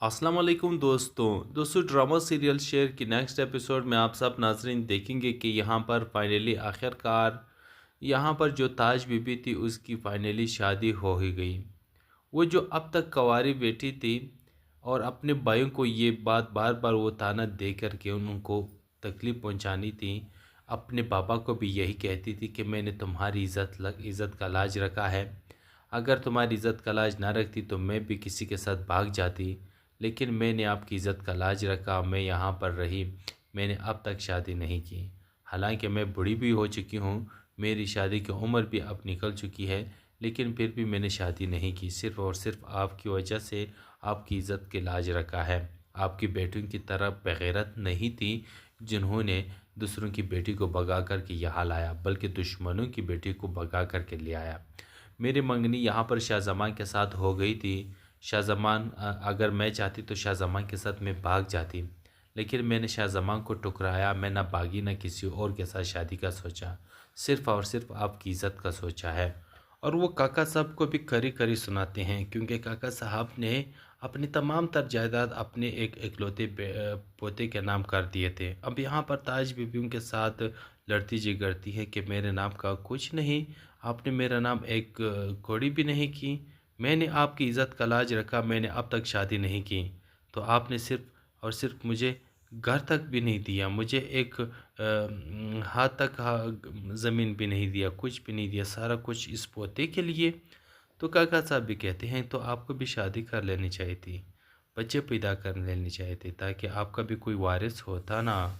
अस्सलाम वालेकुम दोस्तों ड्रामा सीरियल शेयर की नेक्स्ट एपिसोड में आप सब नाजरीन देखेंगे कि यहाँ पर फाइनली आखिरकार यहाँ पर जो ताज बीबी थी उसकी फाइनली शादी हो ही गई। वो जो अब तक कंवारी बैठी थी और अपने भाइयों को ये बात बार बार वो ताना दे कर के उनको तकलीफ़ पहुंचानी थी। अपने पापा को भी यही कहती थी कि मैंने तुम्हारी इज़्ज़त का लाज रखा है, अगर तुम्हारी इज़्ज़त का लाज ना रखती तो मैं भी किसी के साथ भाग जाती, लेकिन मैंने आपकी इज़्ज़त का लाज रखा, मैं यहाँ पर रही, मैंने अब तक शादी नहीं की। हालांकि मैं बूढ़ी भी हो चुकी हूँ, मेरी शादी की उम्र भी अब निकल चुकी है, लेकिन फिर भी मैंने शादी नहीं की। सिर्फ़ और सिर्फ आपकी वजह से आपकी इज़्ज़त के लाज रखा है। आपकी बेटियों की तरह बेगैरत नहीं थी जिन्होंने दूसरों की बेटी को भगा कर के यहाँ लाया, बल्कि दुश्मनों की बेटी को भगा कर के ले आया। मेरी मंगनी यहाँ पर शाहज़मान के साथ हो गई थी। शाहज़मान अगर मैं चाहती तो शाहज़मान के साथ मैं भाग जाती, लेकिन मैंने शाहज़मान को ठुकराया। मैं ना भागी ना किसी और के साथ शादी का सोचा, सिर्फ़ और सिर्फ आपकी इज़्ज़त का सोचा है। और वो काका साहब को भी खरी खरी सुनाते हैं, क्योंकि काका साहब ने अपनी तमाम तर जायदाद अपने एक इकलौते पोते के नाम कर दिए थे। अब यहाँ पर ताज बीबी उनके साथ लड़ती झगड़ती है कि मेरे नाम का कुछ नहीं, आपने मेरा नाम एक कौड़ी भी नहीं की, मैंने आपकी इज़्ज़त का लाज रखा, मैंने अब तक शादी नहीं की, तो आपने सिर्फ़ और सिर्फ मुझे घर तक भी नहीं दिया, मुझे एक हाथ तक ज़मीन भी नहीं दिया, कुछ भी नहीं दिया, सारा कुछ इस पोते के लिए। तो काका साहब भी कहते हैं तो आपको भी शादी कर लेनी चाहिए थी, बच्चे पैदा कर लेने चाहिए थे, ताकि आपका भी कोई वारिस होता ना।